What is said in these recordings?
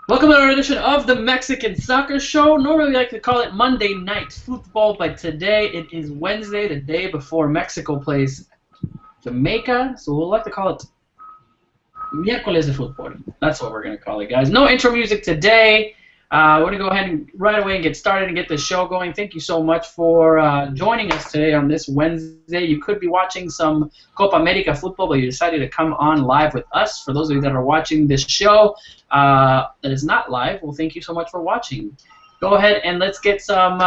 Welcome to another edition of the Mexican Soccer Show. Normally we like to call it Monday Night Football, but today it is Wednesday, the day before Mexico plays Jamaica. So we'll like to call it Miércoles de Fútbol. That's what we're going to call it, guys. No intro music today. We're going to go ahead and right away and get started and get the show going. Thank you so much for joining us today on this Wednesday. You could be watching some Copa America football, but you decided to come on live with us. For those of you that are watching this show that is not live, well, thank you so much for watching. Go ahead and let's get some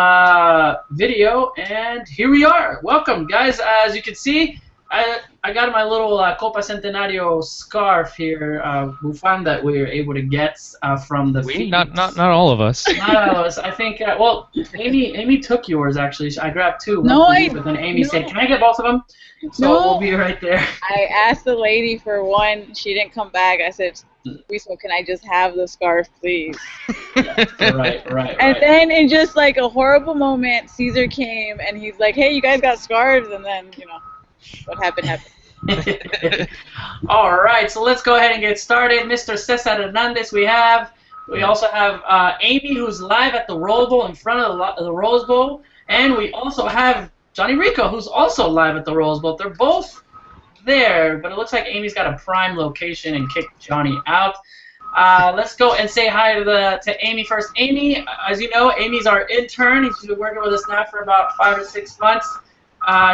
video, and here we are. Welcome, guys. As you can see, I got my little Copa Centenario scarf here, bufanda that we were able to get from the feed. Not all of us. Not all of us. I think. Well, Amy took yours actually. I grabbed two. But then Amy said, "Can I get both of them?" So we'll be right there. I asked the lady for one. She didn't come back. I said, "Luismo, can I just have the scarf, please?" Right. And then in just like a horrible moment, Caesar came and he's like, "Hey, you guys got scarves?" And then what happened. All right, so let's go ahead and get started. Mr. Cesar Hernandez, we also have Amy, who's live at the Rose Bowl in front of the Rose Bowl, and we also have Johnny Rico, who's also live at the Rose Bowl. They're both there, but it looks like Amy's got a prime location and kicked Johnny out. Let's go and say hi to Amy first. Amy, as you know, Amy's our intern. She's been working with us now for about 5 or 6 months.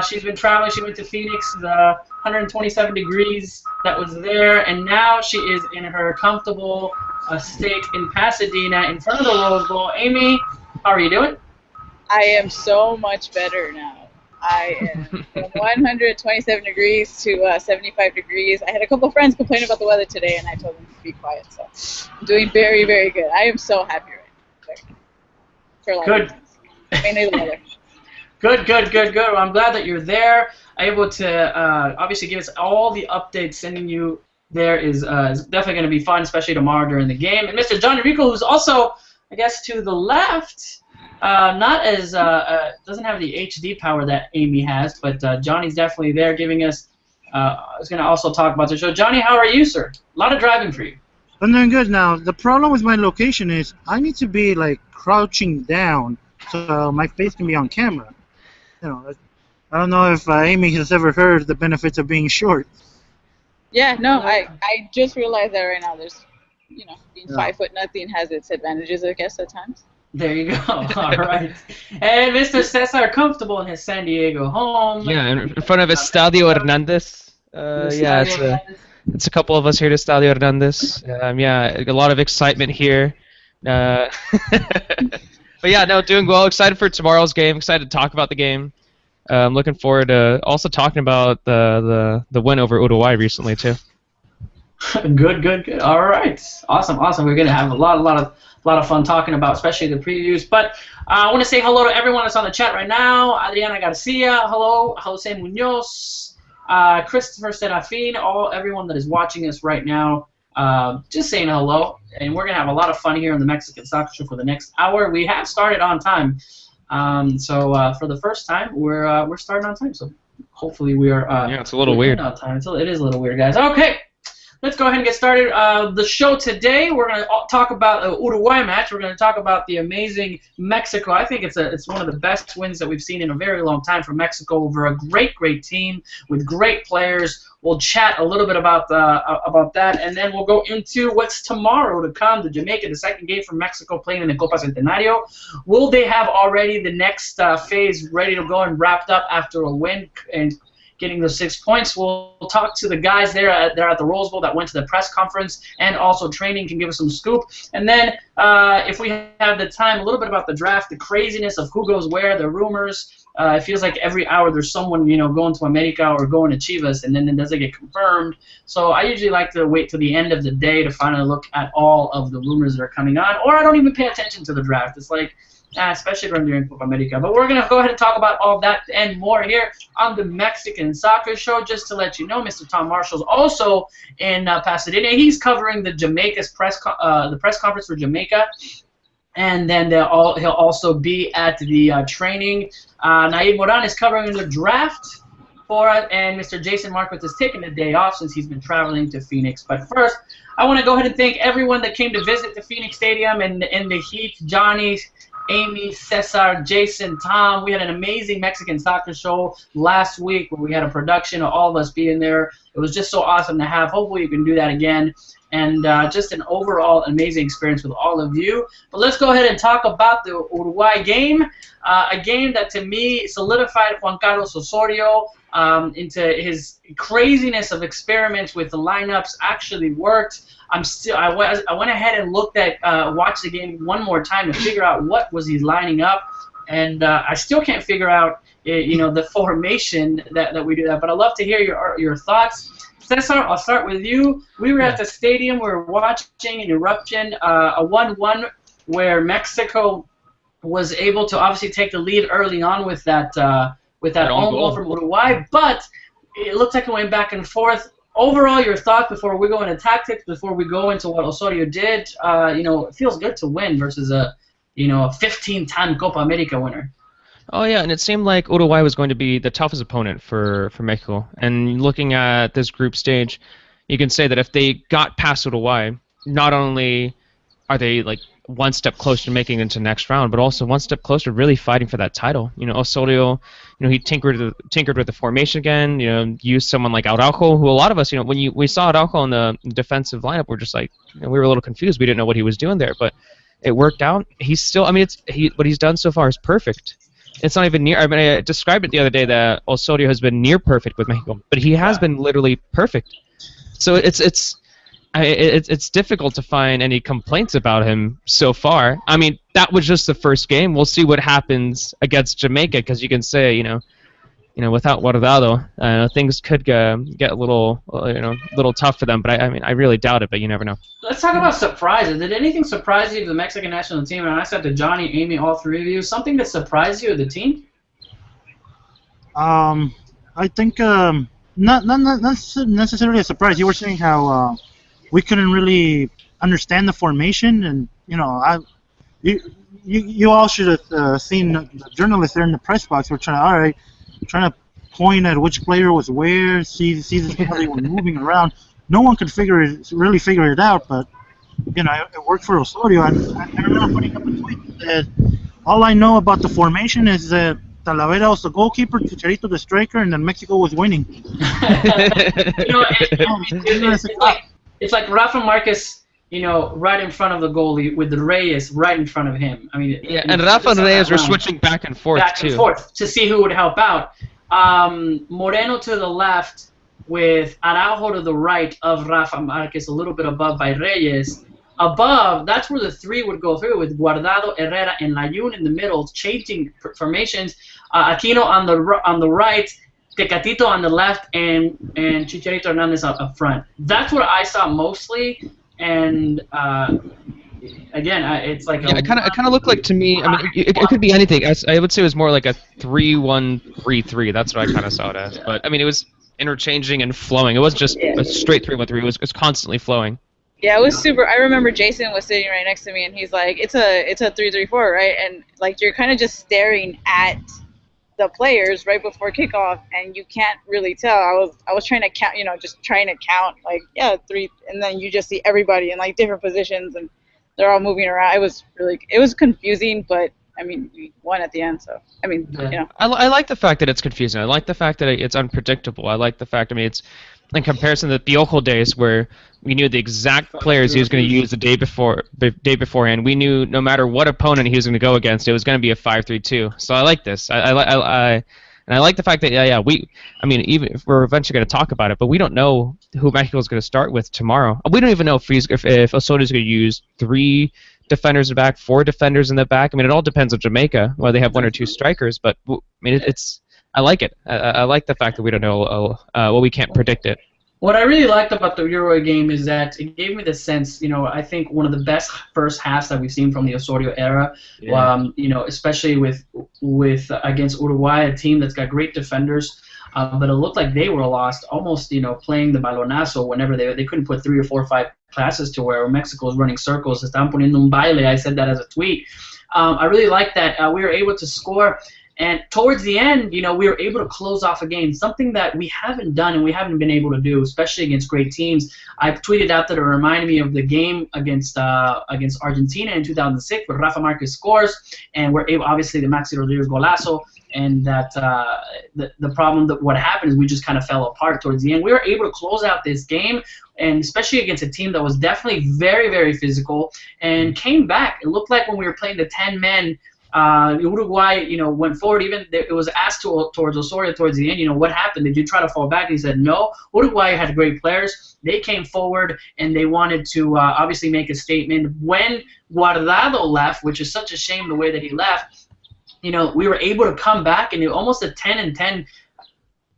She's been traveling. She went to Phoenix, the 127 degrees that was there, and now she is in her comfortable state in Pasadena in front of the Rose Bowl. Amy, how are you doing? I am so much better now. I am from 127 degrees to 75 degrees. I had a couple friends complain about the weather today, and I told them to be quiet. So I'm doing very, very good. I am so happy right now. For a lot of reasons. Mainly the weather. Good. Well, I'm glad that you're there, able to obviously give us all the updates. Sending you there is definitely going to be fun, especially tomorrow during the game. And Mr. Johnny Rico, who's also, I guess, to the left, not as doesn't have the HD power that Amy has, but Johnny's definitely there, giving us. I was going to also talk about the show. Johnny, how are you, sir? A lot of driving for you. I'm doing good now. The problem with my location is I need to be like crouching down so my face can be on camera. I don't know if Amy has ever heard the benefits of being short. Yeah, no, I just realized that right now. There's, being 5'0" has its advantages, I guess, at times. There you go. All right. And Mr. Cesar, comfortable in his San Diego home. Yeah, in front of Estadio Hernandez. It's a couple of us here at Estadio Hernandez. A lot of excitement here. But yeah, no, doing well. Excited for tomorrow's game. Excited to talk about the game. Looking forward to also talking about the win over Uruguay recently too. Good. All right, awesome. We're gonna have a lot of fun talking about, especially the previews. But I want to say hello to everyone that's on the chat right now. Adriana Garcia, hello. Jose Munoz, Christopher Serafin, everyone that is watching us right now. Just saying hello, and we're gonna have a lot of fun here in the Mexican Soccer Show for the next hour. We have started on time, so for the first time, we're starting on time. So hopefully we are. It's a little weird. On time. It is a little weird, guys. Okay, let's go ahead and get started. The show today, we're gonna talk about the Uruguay match. We're gonna talk about the amazing Mexico. I think it's one of the best wins that we've seen in a very long time from Mexico over a great team with great players. We'll chat a little bit about that, and then we'll go into what's tomorrow to come to Jamaica, the second game from Mexico playing in the Copa Centenario. Will they have already the next phase ready to go and wrapped up after a win and getting those 6 points? We'll talk to the guys there at the Rose Bowl that went to the press conference and also training, can give us some scoop. And then if we have the time, a little bit about the draft, the craziness of who goes where, the rumors. It feels like every hour there's someone going to America or going to Chivas, and then it doesn't get confirmed. So I usually like to wait till the end of the day to finally look at all of the rumors that are coming on, or I don't even pay attention to the draft. It's like, especially during Copa America. But we're going to go ahead and talk about all that and more here on the Mexican Soccer Show. Just to let you know, Mr. Tom Marshall's also in Pasadena. He's covering the Jamaica's press conference for Jamaica. And then he'll also be at the training. Naib Moran is covering the draft for us, and Mr. Jason Marquez is taking a day off since he's been traveling to Phoenix. But first, I want to go ahead and thank everyone that came to visit the Phoenix Stadium and the Heat, Johnny, Amy, Cesar, Jason, Tom. We had an amazing Mexican soccer show last week where we had a production of all of us being there. It was just so awesome to have. Hopefully you can do that again. And just an overall amazing experience with all of you. But let's go ahead and talk about the Uruguay game, a game that to me solidified Juan Carlos Osorio into his craziness of experiments with the lineups actually worked. I went ahead and watched the game one more time to figure out what was he lining up, and I still can't figure out the formation that we do that. But I'd love to hear your thoughts. Cesar, I'll start with you. We were at the stadium. We were watching an eruption, a 1-1, where Mexico was able to obviously take the lead early on with that own goal from Uruguay, but it looked like it went back and forth. Overall, your thoughts before we go into tactics, before we go into what Osorio did. It feels good to win versus a 15-time Copa America winner. Oh yeah, and it seemed like Uruguay was going to be the toughest opponent for Mexico. And looking at this group stage, you can say that if they got past Uruguay, not only are they like one step closer to making it into the next round, but also one step closer to really fighting for that title. Osorio, he tinkered with the formation again. Used someone like Araujo, who a lot of us, when we saw Araujo in the defensive lineup, we're just like, we were a little confused. We didn't know what he was doing there, but it worked out. He's still, what he's done so far is perfect. It's not even near. I described it the other day that Osorio has been near perfect with Mexico, but he has been literally perfect. So it's difficult to find any complaints about him so far. That was just the first game. We'll see what happens against Jamaica, because you can say, without Guardado, things could get a little tough for them. But I really doubt it. But you never know. Let's talk about surprises. Did anything surprise you of the Mexican national team? And I said to Johnny, Amy, all three of you, something that surprised you of the team? I think not necessarily a surprise. You were saying how we couldn't really understand the formation, and you all should have seen the journalists there in the press box. We're trying to point at which player was where, see how they were moving around. No one could really figure it out, but it worked for Osorio. I remember putting up a tweet that all I know about the formation is that Talavera was the goalkeeper, Chicharito the striker, and then Mexico was winning. It's like Rafa Marquez, right in front of the goalie with the Reyes right in front of him. And Rafa and Reyes were switching back and forth to see who would help out. Moreno to the left with Araujo to the right of Rafa Marquez, a little bit above by Reyes. Above, that's where the three would go through, with Guardado, Herrera, and Layun in the middle, changing formations. Aquino on the right, Tecatito on the left, and Chicharito Hernandez up front. That's what I saw mostly, and again, it's like it kind of looked like to me. It could be anything. I would say it was more like a 3-1-3-3. That's what I kind of saw it as. But it was interchanging and flowing. It wasn't just a straight 3-1-3. It was constantly flowing. Yeah, it was super. I remember Jason was sitting right next to me, and he's like, "It's a 3-3-4, right?" And like you're kind of just staring at the players right before kickoff, and you can't really tell. I was trying to count, just trying to count, like, three, and then you just see everybody in like different positions, and they're all moving around. It was confusing, but we won at the end, so I like the fact that it's confusing. I like the fact that it's unpredictable. I like the fact. It's in comparison to the Piojo days where we knew the exact players he was going to use the day beforehand. We knew no matter what opponent he was going to go against, it was going to be a 5-3-2. So I like this. I like the fact that even if we're eventually going to talk about it, but we don't know who Mexico is going to start with tomorrow. We don't even know if Osorio is going to use 3 defenders in the back, 4 defenders in the back. It all depends on Jamaica, whether they have 1 or 2 strikers. But it's. I like it. I like the fact that we don't know. We can't predict it. What I really liked about the Uruguay game is that it gave me the sense, I think one of the best first halves that we've seen from the Osorio era, especially with against Uruguay, a team that's got great defenders, but it looked like they were lost, almost, playing the balonazo whenever they couldn't put 3 or 4 or 5 passes to where Mexico was running circles. Están poniendo un baile. I said that as a tweet. I really like that we were able to score. And towards the end, you know, we were able to close off a game, something that we haven't done and we haven't been able to do, especially against great teams. I tweeted out that it reminded me of the game against Argentina in 2006, where Rafa Marquez scores, and we're able, obviously, the Maxi Rodriguez golazo, and that the problem that what happened is we just kind of fell apart towards the end. We were able to close out this game, and especially against a team that was definitely very, very physical and came back. It looked like when we were playing the 10 men. Uruguay, you know, went forward. Even it was asked towards Osorio towards the end, you know, what happened? Did you try to fall back? And he said no. Uruguay had great players. They came forward and they wanted to obviously make a statement. When Guardado left, which is such a shame the way that he left, you know, we were able to come back, and almost a 10-10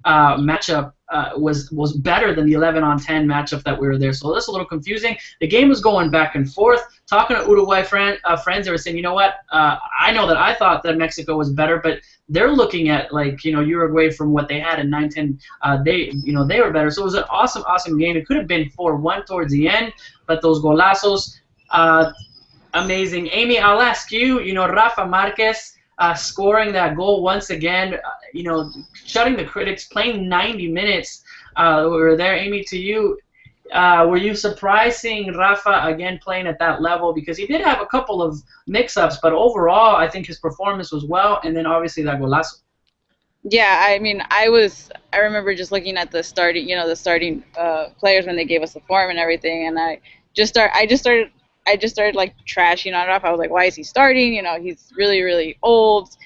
matchup was better than the 11-on-10 matchup that we were there. So that's a little confusing. The game was going back and forth. Talking to Uruguay friends, they were saying, you know what? I know that I thought that Mexico was better, but they're looking at, like, you know, Uruguay from what they had in 9-10. They were better. So it was an awesome, awesome game. It could have been 4-1 towards the end, but those golazos, amazing. Amy, I'll ask you. You know, Rafa Marquez. Scoring that goal once again, you know, shutting the critics, playing 90 minutes. We were there. Amy, to you, were you surprised seeing Rafa again playing at that level? Because he did have a couple of mix-ups, but overall, I think his performance was well, and then obviously that golazo. Yeah, I mean, I remember just looking at the starting players when they gave us the form and everything, and I just started like trashing on Rafa. I was like, why is he starting? You know, he's really, really old.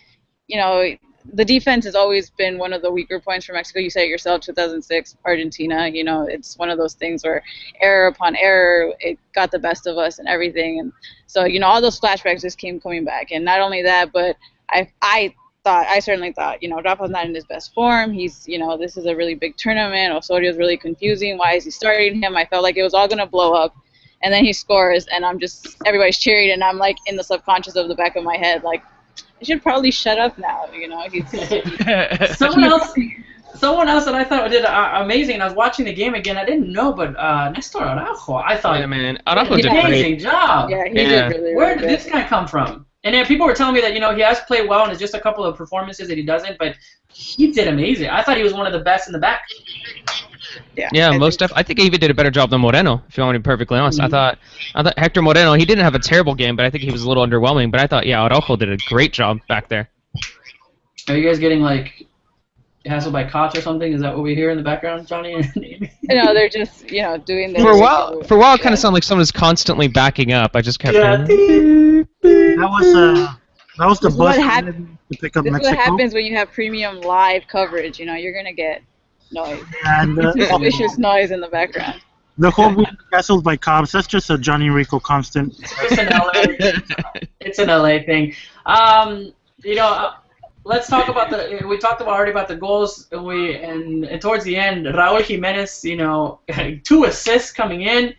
You know, the defense has always been one of the weaker points for Mexico. You said it yourself, 2006, Argentina. You know, it's one of those things where error upon error, it got the best of us and everything. And so, you know, all those flashbacks just came coming back. And not only that, but I certainly thought, you know, Rafa's not in his best form. He's, you know, this is a really big tournament. Osorio's really confusing. Why is he starting him? I felt like it was all going to blow up. And then he scores, and everybo's cheering, and I'm like in the subconscious of the back of my head, like, I should probably shut up now, you know. Someone else that I thought did amazing, and I was watching the game again. I didn't know, but Nestor Araujo, I thought, yeah, man, Araujo did an amazing job. Yeah, he did really, Where really did this guy come from? And then people were telling me that, you know, he has played well, and it's just a couple of performances that he doesn't, but he did amazing. I thought he was one of the best in the back. Yeah, I think he even did a better job than Moreno, if you want to be perfectly honest. Mm-hmm. I thought Hector Moreno, he didn't have a terrible game, but I think he was a little underwhelming. But I thought, yeah, Araujo did a great job back there. Are you guys getting, like, hassled by cops or something? Is that what we hear in the background, Johnny and Amy? No, they're just, you know, doing their... For a while, it kind of sounded like someone was constantly backing up. I just kept That was the bus to pick up Mexico. This is what happens when you have premium live coverage. You know, you're going to get noise. And suspicious noise in the background. The whole being hassled by cops, that's just a Johnny Rico constant. It's an LA thing. You know, let's talk about we talked already about the goals, and towards the end, Raúl Jiménez, you know, 2 assists coming in.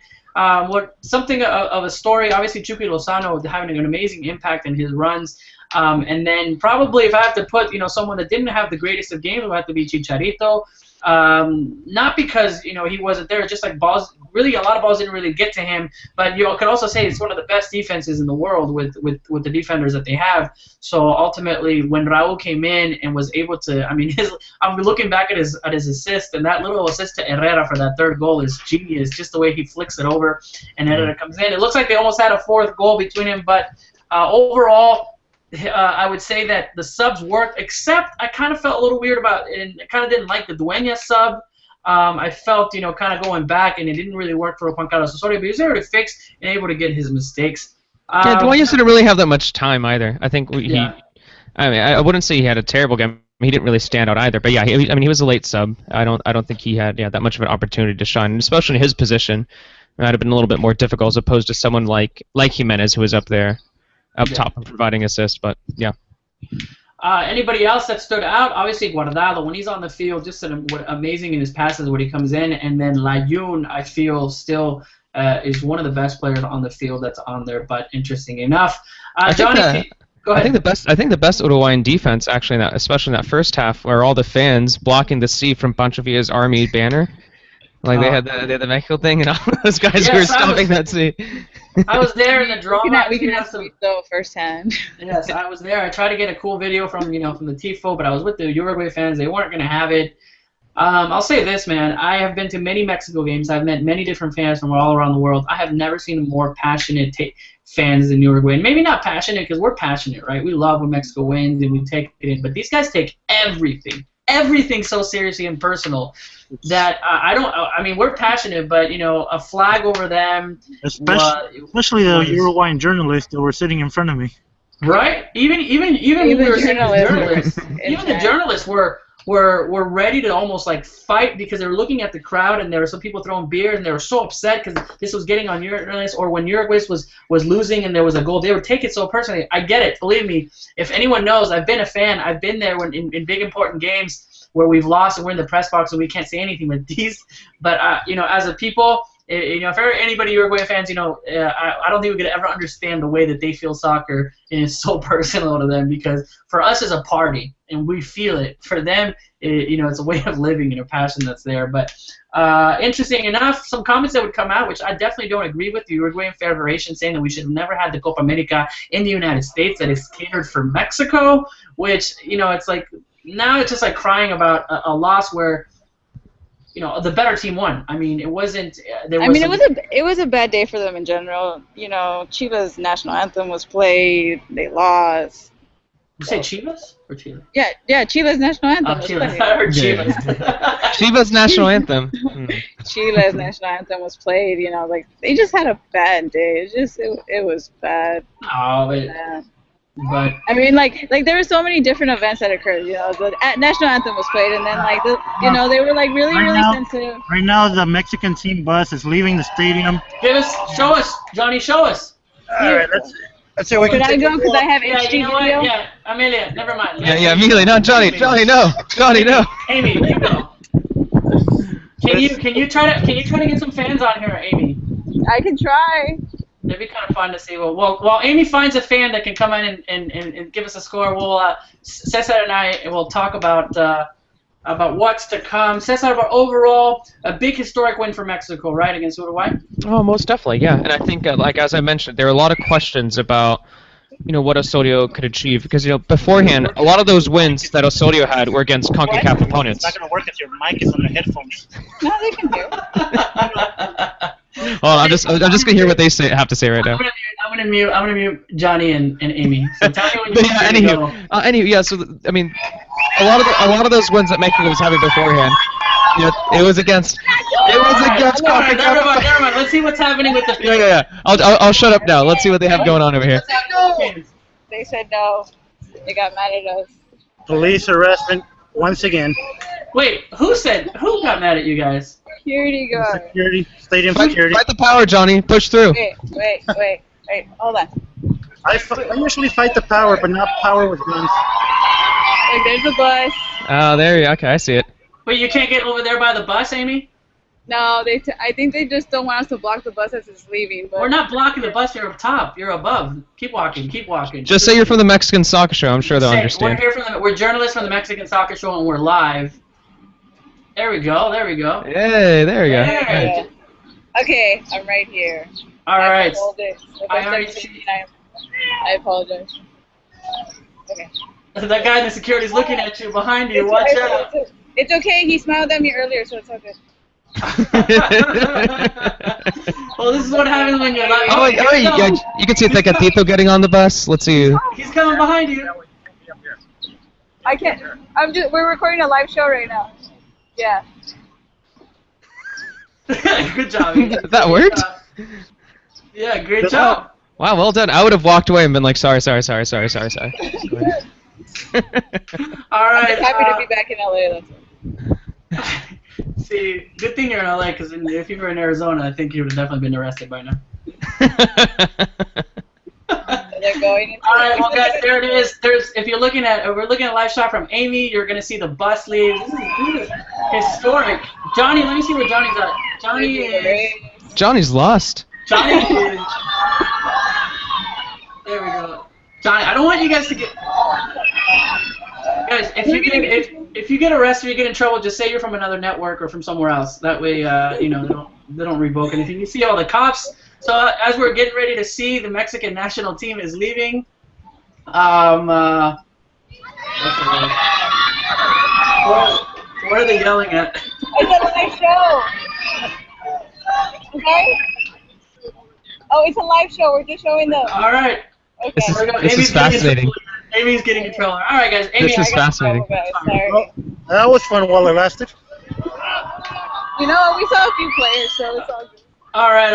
Something of a story. Obviously, Chucky Lozano having an amazing impact in his runs. And then probably if I have to put, you know, someone that didn't have the greatest of games, it would have to be Chicharito. Not because, you know, he wasn't there, just like balls, really a lot of balls didn't really get to him, but you could also say it's one of the best defenses in the world with the defenders that they have. So ultimately, when Raúl came in and was able to, I mean, I'm looking back at his assist, and that little assist to Herrera for that third goal is genius, just the way he flicks it over, and Herrera comes in. It looks like they almost had a 4th goal between him, but overall, I would say that the subs worked, except I kind of felt a little weird about it, and I kind of didn't like the Dueñas sub. I felt, you know, kind of going back, and it didn't really work for Juan Carlos Osorio, but he was able to fix and able to get his mistakes. Yeah, Dueñas didn't really have that much time either. I think I wouldn't say he had a terrible game. He didn't really stand out either. But yeah, he was a late sub. I don't think he had that much of an opportunity to shine, and especially in his position. It might have been a little bit more difficult as opposed to someone like Jimenez, who was up top and providing assist, but yeah. Anybody else that stood out? Obviously, Guardado, when he's on the field, just amazing in his passes when he comes in. And then Layun, I feel, still is one of the best players on the field that's on there, but interesting enough. Johnny, go ahead. I think the best Uruguayan defense, actually, especially in that first half, were all the fans blocking the C from Pancho Villa's Army banner. Like they had the Mexico thing, and all those guys who were stopping that C. I was there in the drama. We can ask though firsthand. Yes, I was there. I tried to get a cool video from from the Tifo, but I was with the Uruguay fans. They weren't gonna have it. I'll say this, man. I have been to many Mexico games. I've met many different fans from all around the world. I have never seen more passionate fans in Uruguay. And maybe not passionate because we're passionate, right? We love when Mexico wins and we take it in. But these guys take everything so seriously and personal that I mean, we're passionate, but a flag over them, especially the Uruguayan journalists that were sitting in front of me. Right? Even when we were journalists, even the journalists were ready to almost like fight because they were looking at the crowd and there were some people throwing beer and they were so upset because this was getting on Uruguay, or when Uruguay was losing and there was a goal, they would take it so personally. I get it, believe me. If anyone knows, I've been a fan. I've been there in big important games where we've lost and we're in the press box and we can't say anything. But as a people, if anybody Uruguay fans, I don't think we could ever understand the way that they feel soccer, and it's so personal to them because for us it's a party and we feel it. For them, it's a way of living and a passion that's there. But interesting enough, some comments that would come out, which I definitely don't agree with, the Uruguayan Federation saying that we should have never had the Copa America in the United States, that it's catered for Mexico, which, it's like, now it's just like crying about a loss where the better team won. I mean, it wasn't. It was a bad day for them in general. Chivas' national anthem was played. They lost. You say Chivas or Chile? Yeah, Chivas' national anthem was Chile. played. I heard Chivas. Chivas' national anthem. Chile's national anthem was played. Like they just had a bad day. It was bad. Oh, but I mean, like there were so many different events that occurred. The national anthem was played, and then they were like really sensitive. Right now, the Mexican team bus is leaving the stadium. Show us, Johnny, show us. All right, let's see. Could I go? Because I have HD you know what? video. Yeah, Amelia, never mind. Yeah, Amelia, no, Johnny, no, Amy, you go. Can you try to get some fans on here, Amy? I can try. It'd be kind of fun to see. Well, while Amy finds a fan that can come in and give us a score, we'll Cesar and I will talk about what's to come. Cesar, about overall a big historic win for Mexico, right, against Uruguay? Oh, most definitely, yeah. And I think, like as I mentioned, there are a lot of questions about what Osorio could achieve because beforehand, a lot of those wins that Osorio had were against CONCACAF opponents. It's not gonna work if your mic is on the headphones. No, they can hear. Well, I'm just gonna hear what they have to say right now. I'm gonna mute Johnny and Amy. So tell me when you anywho, so I mean, a lot of those wins that Mexico was having beforehand, it was against. Alright, never mind. Let's see what's happening with the. Yeah. I'll shut up now. Let's see what they have going on over here. They said no. They got mad at us. Police harassment once again. Wait, who got mad at you guys? Security guard. Stadium security. Fight the power, Johnny. Push through. Wait. Hold on. I usually fight the power, but not power with guns. Look, there's a bus. Oh, there you go. Okay, I see it. Wait, you can't get over there by the bus, Amy? No, I think they just don't want us to block the bus as it's leaving. But we're not blocking the bus. You're up top. You're above. Keep walking. Just say you're from the Mexican Soccer Show. I'm sure they'll understand. We're journalists from the Mexican Soccer Show, and we're live. There we go. Hey, there we go. Yeah. Okay, I'm right here. All right. I apologize. Okay. That guy in the security is looking at you behind you. Watch out. It's okay. He smiled at me earlier, so it's all good. Well, this is what happens when you're like. Oh, you can see Tecatito getting on the bus. Let's see. He's coming behind you. I can't. We're recording a live show right now. Yeah. Good job. That worked? Yeah, great job. Wow, well done. I would have walked away and been like, sorry. All right. I'm happy to be back in LA. That's it. See, good thing you're in LA, because if you were in Arizona, I think you would have definitely been arrested by now. They're going into all right, well, guys, there it is. If we're looking at a live shot from Amy, you're gonna see the bus leave. This is historic. Johnny, let me see where Johnny's at. Johnny's lost. Johnny is. There we go. Johnny, I don't want you guys to get. Guys, if you get arrested or you get in trouble, just say you're from another network or from somewhere else. That way, they don't revoke anything. You see all the cops So as we're getting ready to see, the Mexican national team is leaving. What are they yelling at? It's a live show. Okay? Oh, it's a live show. We're just showing them. All right. Okay. This is fascinating. Amy's getting controller. All right, guys. Amy, This is fascinating. Sorry. Well, that was fun while it lasted. You know, we saw a few players, so it's all good. All right.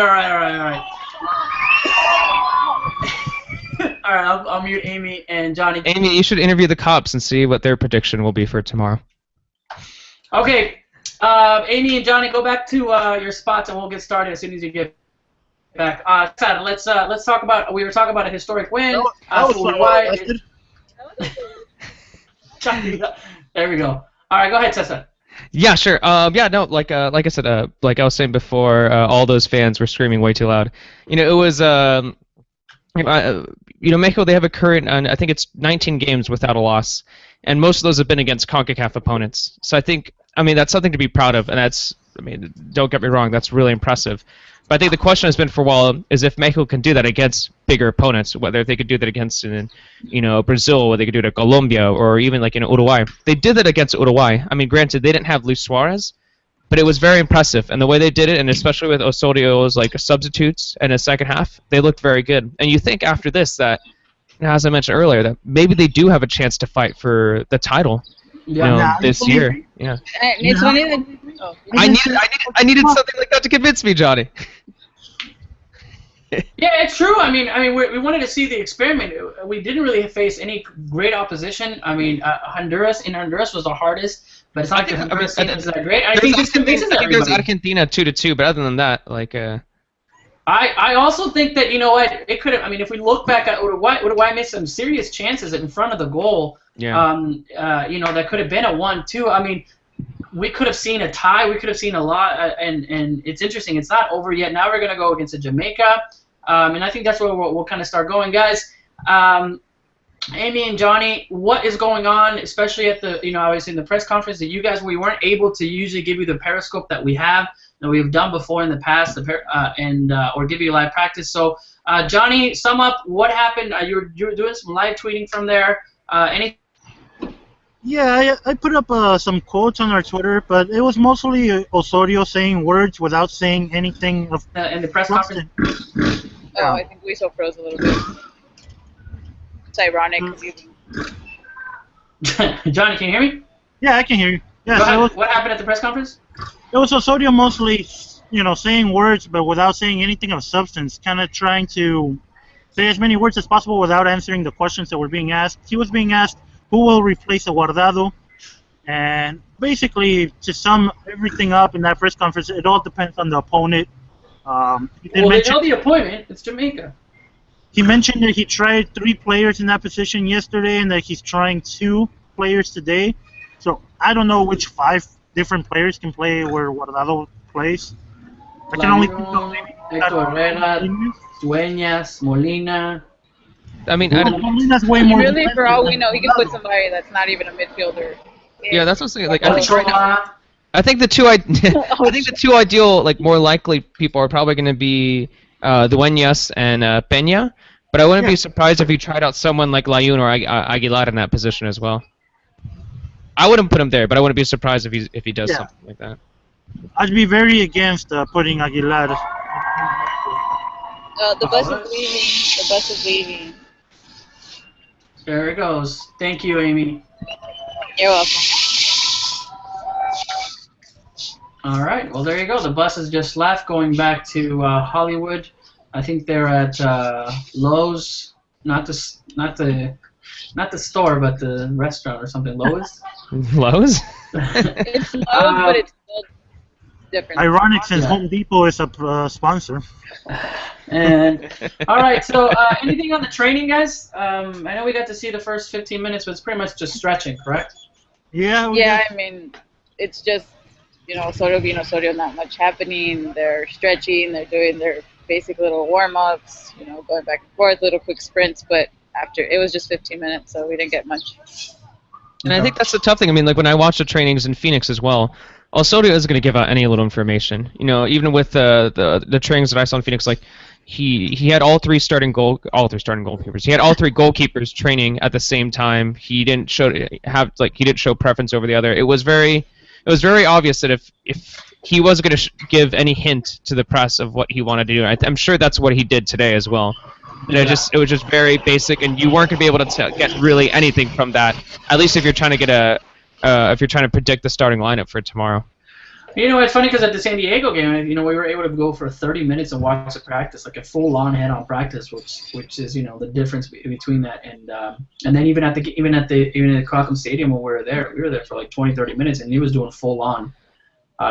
All right, I'll mute Amy and Johnny. Amy, you should interview the cops and see what their prediction will be for tomorrow. Okay, Amy and Johnny, go back to your spots, and we'll get started as soon as you get back. Sad, let's talk about. We were talking about a historic win. That was fun while it lasted. There we go. All right, go ahead, Cesar. Yeah, sure. Yeah, no, like I said, like I was saying before, all those fans were screaming way too loud. You know, it was, Mexico, they have a current, I think it's 19 games without a loss, and most of those have been against CONCACAF opponents. So I think, that's something to be proud of, and that's, don't get me wrong, that's really impressive. But I think the question has been for a while is if Mexico can do that against bigger opponents, whether they could do that against, Brazil, or they could do it at Colombia, or even like Uruguay. They did that against Uruguay. Granted, they didn't have Luis Suarez, but it was very impressive. And the way they did it, and especially with Osorio's substitutes in the second half, they looked very good. And you think after this that, as I mentioned earlier, that maybe they do have a chance to fight for the title. This year. Yeah. It's funny that. Oh. I needed something like that to convince me, Johnny. Yeah, it's true. We wanted to see the experiment. We didn't really face any great opposition. Honduras was the hardest, but it's not like the Honduras team is that great. I think this convinces everybody. There's Argentina 2-2, but other than that, I also think that, it could have. If we look back at Uruguay missed some serious chances in front of the goal. Yeah. That could have been a 1-2. We could have seen a tie. We could have seen a lot, and it's interesting. It's not over yet. Now we're going to go against Jamaica, and I think that's where we'll kind of start going, guys. Amy and Johnny, what is going on, especially at the, obviously in the press conference that you guys, we weren't able to usually give you the Periscope that we have, that we've done before in the past, or give you live practice. So, Johnny, sum up what happened. You were doing some live tweeting from there. Any? Yeah, I put up some quotes on our Twitter, but it was mostly Osorio saying words without saying anything of in the press conference. Oh, I think we so froze a little bit. It's ironic because Johnny, can you hear me? Yeah, I can hear you. Yeah, so what happened at the press conference? It was Osorio mostly, saying words, but without saying anything of substance, kind of trying to say as many words as possible without answering the questions that were being asked. He was being asked who will replace Guardado, and basically, to sum everything up in that press conference, it all depends on the opponent. They know the appointment. It's Jamaica. He mentioned that he tried 3 players in that position yesterday, and that he's trying 2 players today. So I don't know which 5 different players can play where Guardado plays. I can only think of maybe Hector Herrera, Dueñas, Molina. Molina's way more. Really, for all we know, he could put somebody that's not even a midfielder. Yeah, that's what I'm saying. I think the two ideal, more likely people are probably going to be Dueñas and Peña. But I wouldn't be surprised if he tried out someone like Layun or Aguilar in that position as well. I wouldn't put him there, but I wouldn't be surprised if he does something like that. I'd be very against putting Aguilar. The bus is leaving. The bus is leaving. There it goes. Thank you, Amy. You're welcome. All right. Well, there you go. The bus has just left, going back to Hollywood. I think they're at Lowe's, not the store, but the restaurant or something. Lowe's. Lowe's. It's Lowe's, but it's still different. Ironic, since Home Depot is a sponsor. And all right. So, anything on the training, guys? I know we got to see the first 15 minutes, but it's pretty much just stretching, correct? Yeah. Yeah. It's just. Osorio, not much happening. They're stretching. They're doing their basic little warm-ups, going back and forth, little quick sprints. But after, it was just 15 minutes, so we didn't get much. And I think that's the tough thing. When I watch the trainings in Phoenix as well, Osorio isn't going to give out any little information. Even with the trainings that I saw in Phoenix, he had all three starting goalkeepers. He had all three goalkeepers training at the same time. He didn't show preference over the other. It was very obvious that if he wasn't going to give any hint to the press of what he wanted to do, I'm sure that's what he did today as well. And it was just very basic, and you weren't going to be able to get really anything from that. At least if you're trying to if you're trying to predict the starting lineup for tomorrow. You know, it's funny because at the San Diego game, we were able to go for 30 minutes and watch the practice, like a full-on head-on practice, which is the difference between that and then even at the Crockham Stadium when we were there for like 20-30 minutes, and he was doing full-on.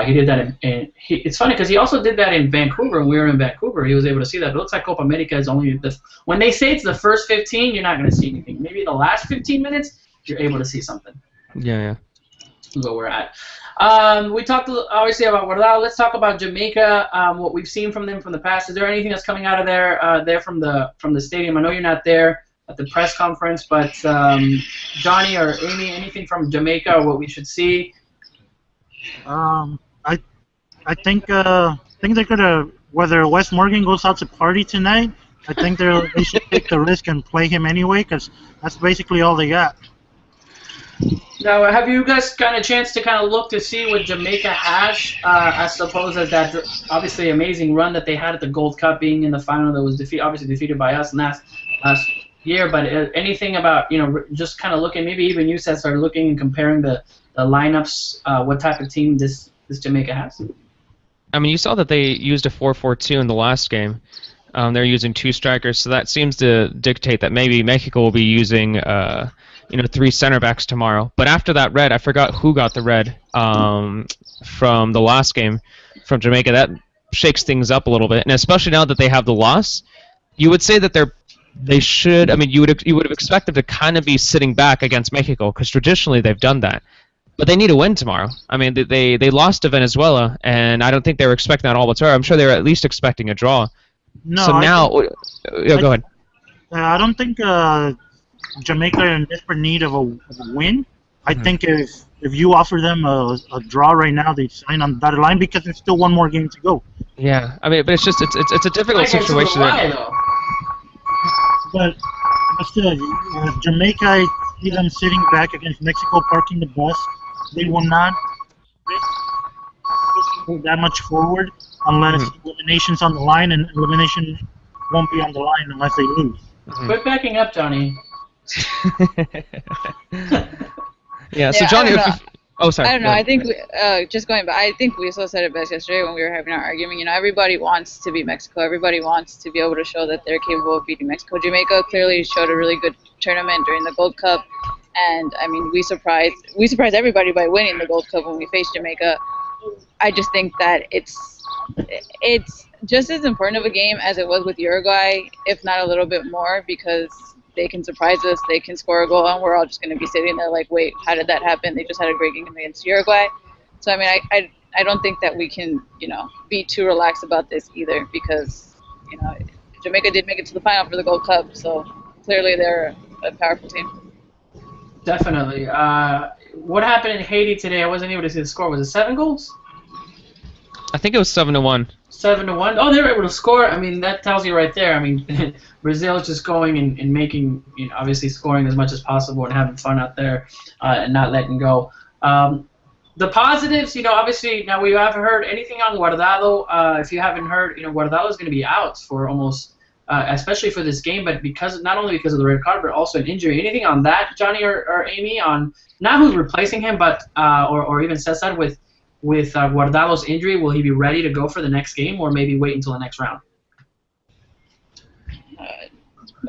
He did that it's funny because he also did that in Vancouver. When we were in Vancouver, he was able to see that. It looks like Copa America is only when they say it's the first 15, you're not going to see anything. Maybe the last 15 minutes, you're able to see something. Yeah. That's where we're at. We talked obviously about Guardado. Let's talk about Jamaica. What we've seen from them from the past. Is there anything that's coming out of there from the stadium? I know you're not there at the press conference, but Johnny or Amy, anything from Jamaica or what we should see? I think they're gonna, whether Wes Morgan goes out to party tonight, I think they should take the risk and play him anyway, because that's basically all they got. Now, have you guys gotten a chance to kind of look to see what Jamaica has, I suppose, as that obviously amazing run that they had at the Gold Cup, being in the final that was obviously defeated by us last year, but anything about, just kind of looking, maybe even you said started looking and comparing the lineups, what type of team this Jamaica has? I mean, you saw that they used a 4-4-2 in the last game. They're using two strikers, so that seems to dictate that maybe Mexico will be using three center backs tomorrow. But after that red, I forgot who got the red from the last game from Jamaica. That shakes things up a little bit, and especially now that they have the loss, you would say that they should. I mean, you would have expected them to kind of be sitting back against Mexico, because traditionally they've done that. But they need a win tomorrow. I mean, they lost to Venezuela, and I don't think they were expecting that all whatsoever. I'm sure they were at least expecting a draw. No. So now, go ahead. I don't think Jamaica are in desperate need of a win. I think if you offer them a draw right now, they sign on the dotted line, because there's still one more game to go. Yeah, I mean, but it's just it's a difficult situation. But still, Jamaica, I see them sitting back against Mexico, parking the bus. They will not risk pushing that much forward unless elimination's on the line, and elimination won't be on the line unless they lose. Quit backing up, Johnny. Yeah, so Johnny, sorry. I don't know. I think just going back, I think we also said it best yesterday when we were having our argument. everybody wants to beat Mexico. Everybody wants to be able to show that they're capable of beating Mexico. Jamaica clearly showed a really good tournament during the Gold Cup, and I mean, we surprised everybody by winning the Gold Cup when we faced Jamaica. I just think that it's just as important of a game as it was with Uruguay, if not a little bit more, because they can surprise us, they can score a goal, and we're all just going to be sitting there like, wait, how did that happen? They just had a great game against Uruguay. So, I mean, I don't think that we can, be too relaxed about this either, because, Jamaica did make it to the final for the Gold Cup, so clearly they're a powerful team. Definitely. What happened in Haiti today? I wasn't able to see the score. Was it 7 goals? I think it was 7-1. 7-1. Oh, they were able to score. I mean, that tells you right there. I mean, Brazil's just going and making, obviously scoring as much as possible and having fun out there and not letting go. The positives, obviously, now we haven't heard anything on Guardado. If you haven't heard, Guardado is going to be out for almost, especially for this game, but not only because of the red card, but also an injury. Anything on that, Johnny or Amy, on not who's replacing him, but or even Cesar with Guardado's injury? Will he be ready to go for the next game, or maybe wait until the next round?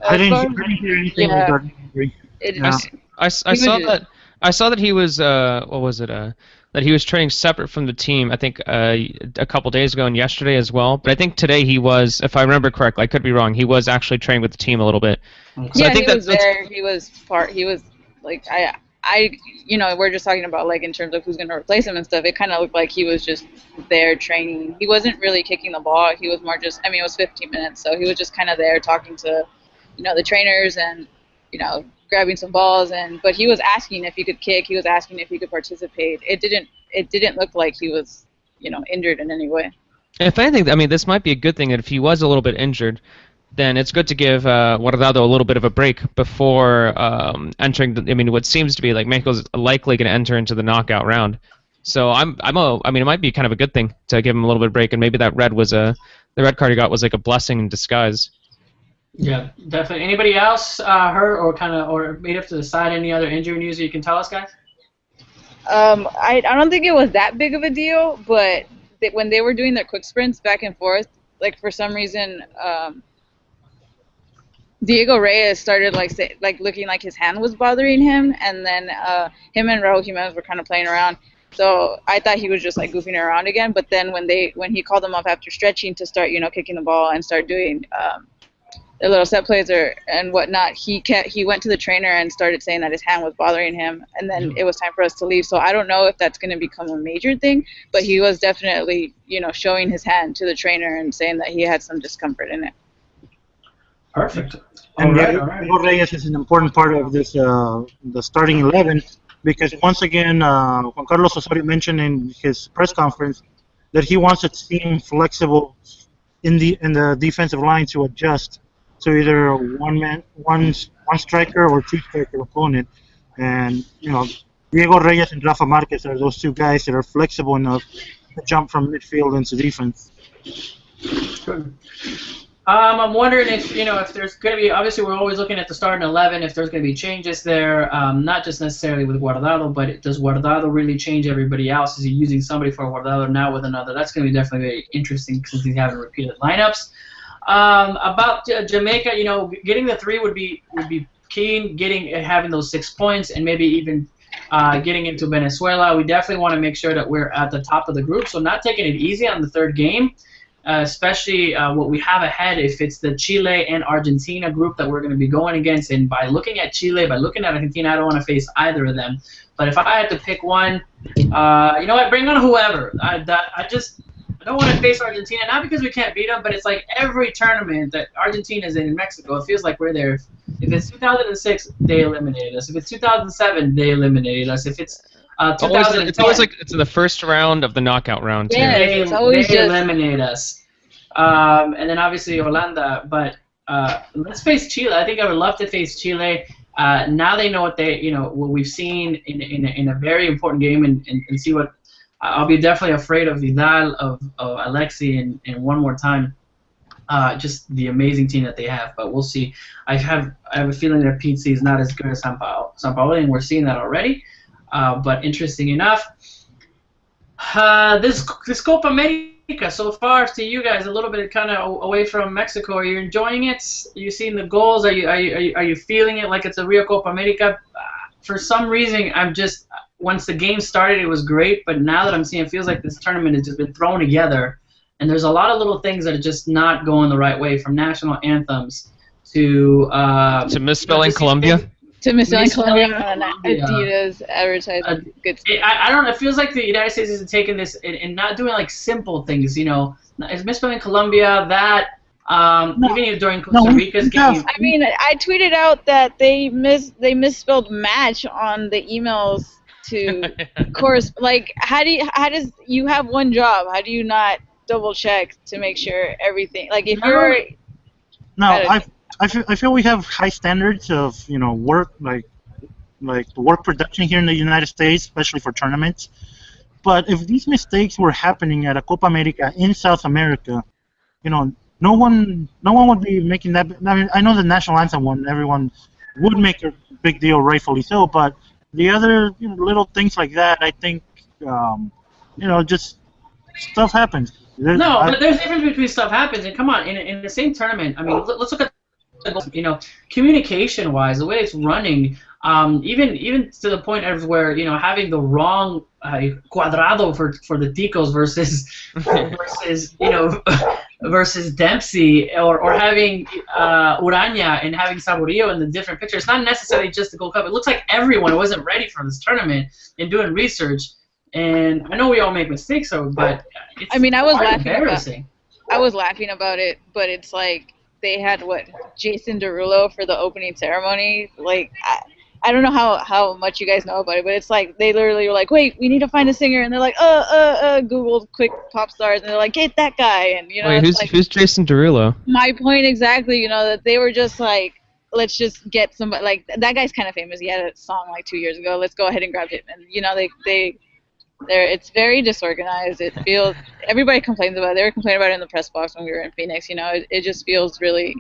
I didn't hear anything regarding injury. I saw that he was that he was training separate from the team. I think a couple days ago and yesterday as well. But I think today he was, if I remember correctly, I could be wrong. He was actually training with the team a little bit. Okay. So Yeah, I think he was there. He was like we're just talking about like in terms of who's going to replace him and stuff. It kind of looked like he was just there training. He wasn't really kicking the ball. He was more just, it was 15 minutes, so he was just kind of there talking to, the trainers and, grabbing some balls. But he was asking if he could kick. He was asking if he could participate. It didn't look like he was, injured in any way. If anything, I mean, this might be a good thing that if he was a little bit injured, then it's good to give Guardado a little bit of a break before entering. I mean, what seems to be like Mexico's likely going to enter into the knockout round. So I mean, it might be kind of a good thing to give him a little bit of break, and maybe that the red card he got was like a blessing in disguise. Yeah, definitely. Anybody else hurt or made up to the side? Any other injury news that you can tell us, guys? I don't think it was that big of a deal, but when they were doing their quick sprints back and forth, like for some reason, Diego Reyes started looking like his hand was bothering him, and then him and Raul Jimenez were kind of playing around. So I thought he was just like goofing around again. But then when he called them up after stretching to start, kicking the ball and start doing their little set plays and whatnot, he went to the trainer and started saying that his hand was bothering him, and then it was time for us to leave. So I don't know if that's going to become a major thing, but he was definitely showing his hand to the trainer and saying that he had some discomfort in it. Perfect. And Diego Reyes is an important part of this the starting 11, because once again Juan Carlos Osorio mentioned in his press conference that he wants a team flexible in the defensive line to adjust to either one striker or two striker opponent, and Diego Reyes and Rafa Marquez are those two guys that are flexible enough to jump from midfield into defense. Good. I'm wondering if there's going to be, obviously we're always looking at the starting 11, if there's going to be changes there, not just necessarily with Guardado, but does Guardado really change everybody else? Is he using somebody for Guardado now with another? That's going to be definitely very interesting since he's having repeated lineups. About Jamaica, getting the 3 would be key, having those 6 points, and maybe even getting into Venezuela. We definitely want to make sure that we're at the top of the group, so not taking it easy on the third game. Especially what we have ahead, if it's the Chile and Argentina group that we're going to be going against. And by looking at Chile, by looking at Argentina, I don't want to face either of them. But if I had to pick one, you know what, bring on whoever. I don't want to face Argentina, not because we can't beat them, but it's like every tournament that Argentina's in Mexico, it feels like we're there. If it's 2006, they eliminated us. If it's 2007, they eliminated us. If it's 2010, it's always like it's in the first round of the knockout round, too. Yeah, it's always they eliminate us. And then obviously Holanda. But let's face Chile. I think I would love to face Chile. Now they know what we've seen in a very important game, and see what. I'll be definitely afraid of Vidal, of Alexi, and one more time. Just the amazing team that they have, but we'll see. I have a feeling that Pizzi is not as good as San Paolo, and we're seeing that already. But interesting enough, this Copa America so far to you guys a little bit kind of away from Mexico. Are you enjoying it? Are you seeing the goals? Are you feeling it like it's a real Copa America? For some reason, once the game started, it was great, but now that I'm seeing, it feels like this tournament has just been thrown together, and there's a lot of little things that are just not going the right way, from national anthms to misspelling Colombia. To misspelling Colombia on Adidas advertising. I don't know. It feels like the United States isn't taking this and not doing like simple things. Is misspelling Colombia that even during Costa Rica's game? I mean, I tweeted out that they misspelled match on the emails to course. Like, how does you have one job? How do you not double check to make sure everything? Like, if you're I feel we have high standards of work, like work production here in the United States, especially for tournaments. But if these mistakes were happening at a Copa America in South America, no one would be making that. I mean, I know the national anthem one, everyone would make a big deal, rightfully so. But the other little things like that, I think, just stuff happens. But there's a difference between stuff happens and come on, in the same tournament. I mean, let's look at. Communication-wise, the way it's running, even to the point of where having the wrong Cuadrado for the Ticos versus Dempsey, or having Urania and having Saborio in the different pictures. It's not necessarily just the Gold Cup. It looks like everyone wasn't ready for this tournament and doing research. And I know we all make mistakes, but it's I was embarrassing. I was laughing about it, but it's like. They had Jason Derulo for the opening ceremony. Like, I don't know how much you guys know about it, but it's like they literally were like, wait, we need to find a singer, and they're like, Google quick pop stars, and they're like, get that guy, and you know, Wait, it's like, who's Jason Derulo? my point exactly. You know, that they were just like, let's just get somebody like that guy's kind of famous. He had a song like 2 years ago. Let's go ahead and grab him, and you know, it's very disorganized. It feels everybody complains about it. They were complaining about it in the press box when we were in Phoenix. You know, it just feels really.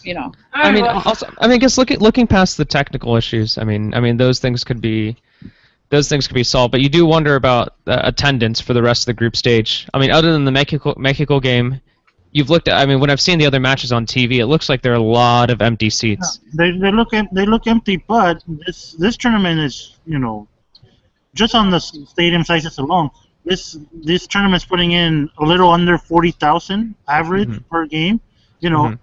You know. I mean, also, I guess looking past the technical issues, I mean, those things could be solved. But you do wonder about attendance for the rest of the group stage. I mean, other than the Mexico game, you've looked at. I mean, when I've seen the other matches on TV, it looks like there are a lot of empty seats. They look empty, but this tournament is, you know, just on the stadium sizes alone. This tournament's putting in a little under 40,000 average per game. You know.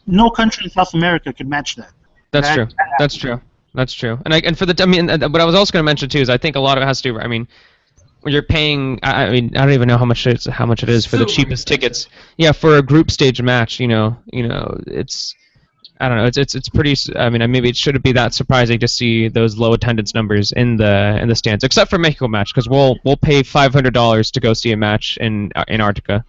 No country in South America could match that. That's true. That's true. And for what I was also going to mention too is I think a lot of it has to do. I mean, when you're paying, I don't even know how much it is for the cheapest tickets. Yeah, for a group stage match, you know, it's I don't know. It's pretty. I mean, maybe it shouldn't be that surprising to see those low attendance numbers in the stands, except for Mexico match, because we'll pay $500 to go see a match in Antarctica.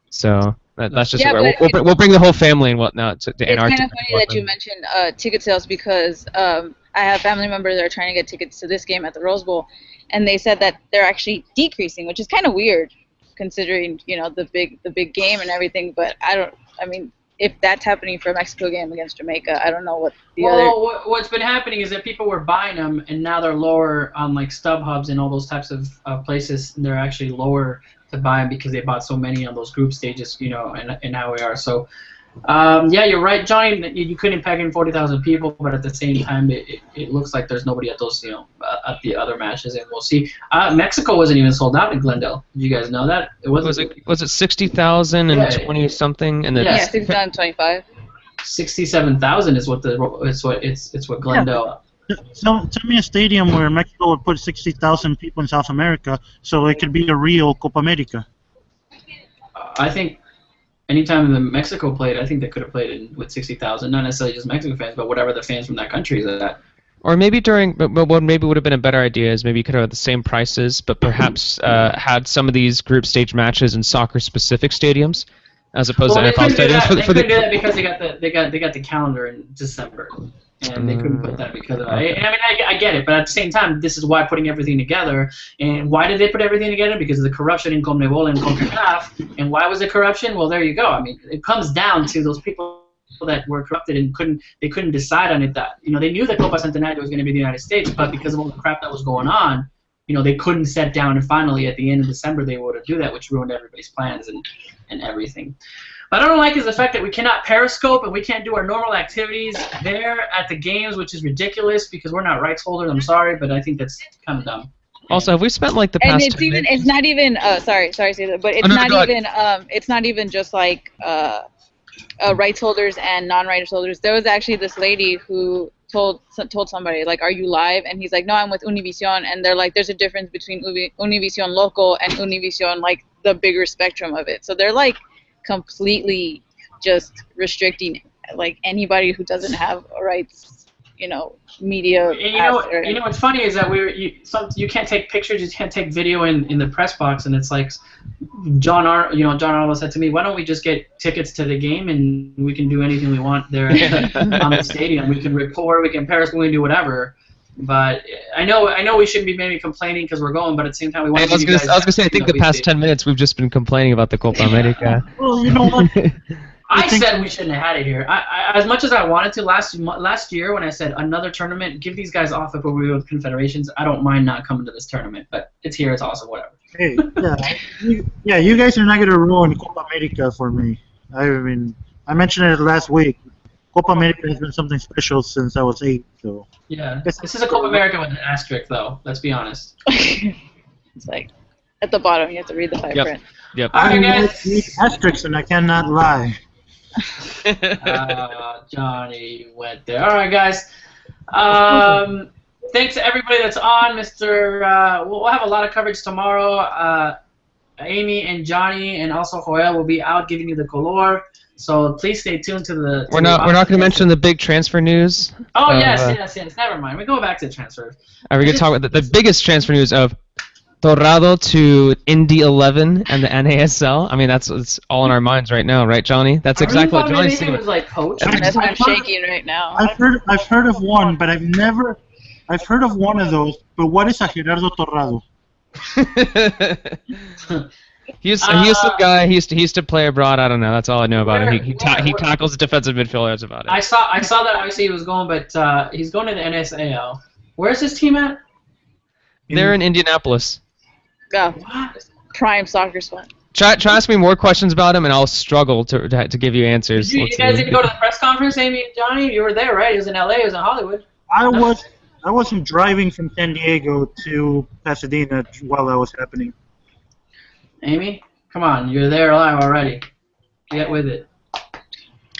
So. That's just where we'll bring the whole family and whatnot to Antarctica. It's kind of funny that you mentioned ticket sales because I have family members that are trying to get tickets to this game at the Rose Bowl, and they said that they're actually decreasing, which is kind of weird considering, you know, the big game and everything. But I mean, if that's happening for a Mexico game against Jamaica, I don't know what the other. Well, what's been happening is that people were buying them, and now they're lower on like StubHubs and all those types of places. They're actually lower to buy them because they bought so many on those group stages, you know, and how we are. So, yeah, you're right, Johnny. You couldn't pack in 40,000 people, but at the same time, it looks like there's nobody at those, you know, at the other matches, and we'll see. Mexico wasn't even sold out in Glendale. Did you guys know that? Was it 60,000 and 20 something? And yeah, 60,025. 67,000 is what it's what Glendale. So tell me a stadium where Mexico would put 60,000 people in South America, so it could be a real Copa America. I think anytime that Mexico played, I think they could have played with 60,000, not necessarily just Mexican fans, but whatever the fans from that country is at. Or maybe but what maybe would have been a better idea is maybe you could have had the same prices, but perhaps had some of these group stage matches in soccer-specific stadiums, as opposed to NFL stadiums. They couldn't do that because they got the calendar in December. And they couldn't put that because of that. I mean, I get it, but at the same time, this is why putting everything together. And why did they put everything together? Because of the corruption in CONMEBOL and CONCACAF. And why was it corruption? Well, there you go. I mean, it comes down to those people that were corrupted and couldn't decide on it. That, you know, they knew that Copa Centenario was going to be the United States, but because of all the crap that was going on, you know, they couldn't sit down, and finally at the end of December they were able to do that, which ruined everybody's plans and everything. What I don't like is the fact that we cannot periscope and we can't do our normal activities there at the games, which is ridiculous because we're not rights holders. I'm sorry, but I think that's kind of dumb. Also, have we spent like the past? And it's not even. Sorry, Cesar, but it's not even just like rights holders and non-rights holders. There was actually this lady who told somebody, like, are you live? And he's like, no, I'm with Univision. And they're like, there's a difference between Univision Local and Univision, like the bigger spectrum of it. So they're like completely just restricting like anybody who doesn't have rights, you know, media. You know what's funny is that you can't take pictures, you can't take video in the press box, and it's like John Arnold said to me, why don't we just get tickets to the game and we can do anything we want there on the stadium. We can report, we can periscope, we can do whatever. But I know we shouldn't be maybe complaining because we're going, but at the same time we want to. I was gonna say I think the past 10 minutes we've just been complaining about the Copa America. Well, you know what? I said we shouldn't have had it here. I as much as I wanted to last year when I said another tournament, give these guys off if we were with confederations. I don't mind not coming to this tournament, but it's here. It's awesome. Whatever. Hey, you guys are not gonna ruin Copa America for me. I mean, I mentioned it last week. Copa America has been something special since I was 8. So. Yeah, this is a Copa America with an asterisk, though. Let's be honest. It's like at the bottom. You have to read the fine print. Yep. All right, guys. Asterisks, and I cannot lie. Johnny went there. All right, guys. Thanks to everybody that's on, Mr. We'll have a lot of coverage tomorrow. Amy and Johnny and also Joel will be out giving you the color. So please stay tuned to the. We're not going to mention the big transfer news. Oh yes. Never mind. We go back to transfer. Are we going to talk about the biggest transfer news of Torrado to Indy 11 and the NASL? I mean, it's all in our minds right now, right, Johnny? That's exactly what Johnny's saying. Was like coach. That's why I'm shaking right now. I've heard of one, but I've heard of one of those. But what is a Gerardo Torrado? He's a Houston guy. He used to play abroad. I don't know. That's all I know about him. He tackles a defensive midfielder. That's about it. I saw that obviously he was going, but he's going to the NSAL. Where's his team at? They're in Indianapolis. Yeah. Prime soccer spot. Try ask me more questions about him, and I'll struggle to give you answers. You guys didn't go to the press conference, Amy and Johnny? You were there, right? He was in LA. He was in Hollywood. I wasn't driving from San Diego to Pasadena while that was happening. Amy, come on, you're there live already. Get with it.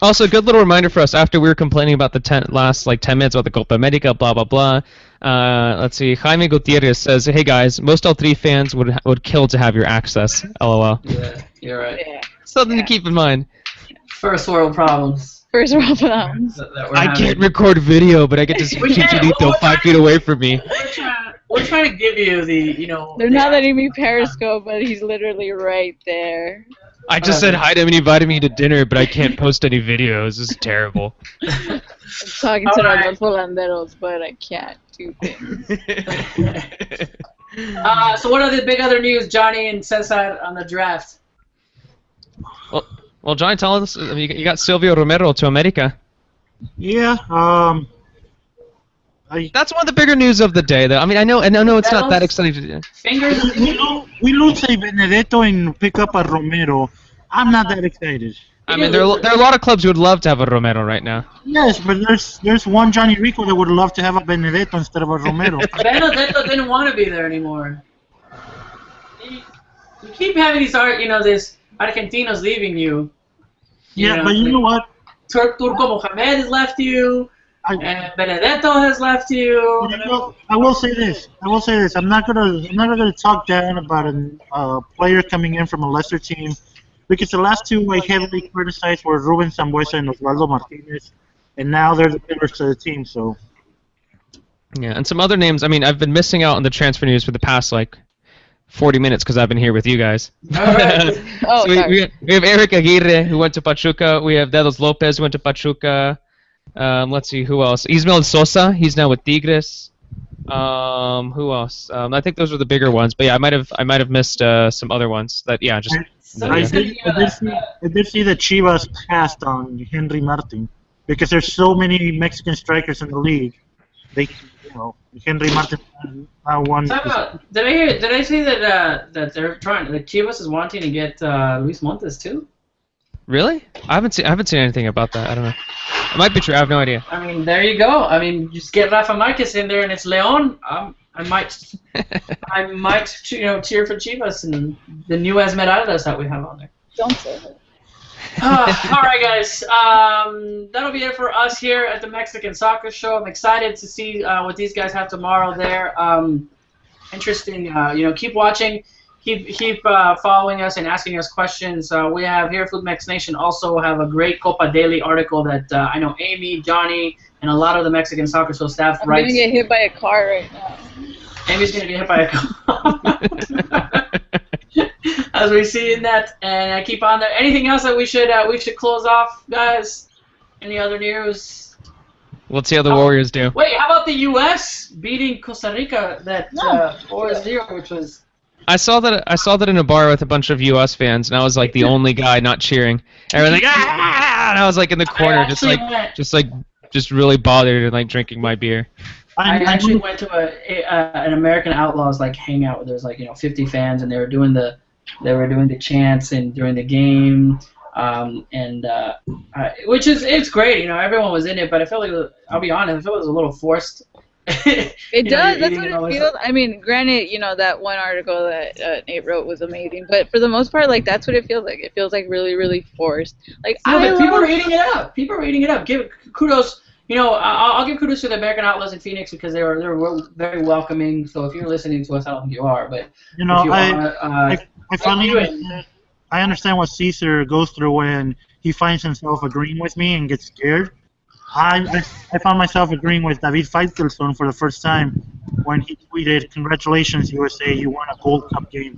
Also, good little reminder for us after we were complaining about the last 10 minutes about the Copa America, blah blah blah. Let's see. Jaime Gutierrez says, "Hey guys, most L3 fans would kill to have your access." LOL. Yeah, you're right. Yeah. Something to keep in mind. First world problems. First world problems. I can't record video, but I get to see Chicharito 5 feet away from me. We're trying to give you the, They're not letting me Periscope, but he's literally right there. I just said hi to him and he invited me to dinner, but I can't post any videos. This is terrible. I'm talking to the Landeros, but I can't do things. So what are the big other news, Johnny and Cesar, on the draft? Well, Johnny, tell us. You got Silvio Romero to America. Yeah. That's one of the bigger news of the day, though. I mean, I know it's not that exciting. Fingers. We lose a Benedetto and pick up a Romero. I'm not that excited. I mean, there are a lot of clubs who would love to have a Romero right now. Yes, but there's one Johnny Rico that would love to have a Benedetto instead of a Romero. Benedetto didn't want to be there anymore. You keep having these this Argentinos leaving you. But you know what? Turco Mohamed has left you. And Benedetto has left you. I will say this. I'm not gonna talk down about a player coming in from a lesser team, because the last two I heavily criticized were Ruben Sambuesa and Osvaldo Martinez, and now they're the pillars to the team. So. Yeah, and some other names. I mean, I've been missing out on the transfer news for the past 40 minutes because I've been here with you guys. All right. So we have Eric Aguirre who went to Pachuca. We have Dedos Lopez who went to Pachuca. Let's see who else. Ismael Sosa, he's now with Tigres. Who else? I think those were the bigger ones. But yeah, I might have missed some other ones. I did see that Chivas passed on Henry Martin because there's so many Mexican strikers in the league. Henry Martin won. Did I say that they're trying? That Chivas is wanting to get Luis Montes too? Really? I haven't seen anything about that. I don't know. It might be true. I have no idea. I mean, there you go. I mean, just get Rafa Marquez in there, and it's Leon. I might cheer for Chivas and the new Esmeraldas that we have on there. Don't say that. All right, guys. That'll be it for us here at the Mexican Soccer Show. I'm excited to see what these guys have tomorrow there. Interesting. Keep watching. Keep following us and asking us questions. We have here Food Mex Nation also have a great Copa Daily article that I know Amy, Johnny, and a lot of the Mexican Soccer Show staff writes. I'm going to get hit by a car right now. Amy's going to get hit by a car. As we see in that, and I keep on there. Anything else that we should close off, guys? Any other news? Let's see how the Warriors do. Wait, how about the U.S. beating Costa Rica 4-0, which was... I saw that in a bar with a bunch of U.S. fans, and I was the only guy not cheering. Everyone's ah! And I was in the corner, just really bothered and drinking my beer. I actually went to an American Outlaws hangout where there was 50 fans, and they were doing the chants and during the game, which is it's great. Everyone was in it, but I felt I'll be honest, I felt it was a little forced. It does. That's what it feels. I mean, granted, that one article that Nate wrote was amazing, but for the most part, that's what it feels like. It feels really, really forced. But people are eating it up. People are eating it up. Give kudos. I'll give kudos to the American Outlaws in Phoenix because they were very welcoming. So if you're listening to us, I don't think you are, but I finally I understand what Caesar goes through when he finds himself agreeing with me and gets scared. I found myself agreeing with David Feitelson for the first time when he tweeted, "Congratulations, USA, you won a Gold Cup game."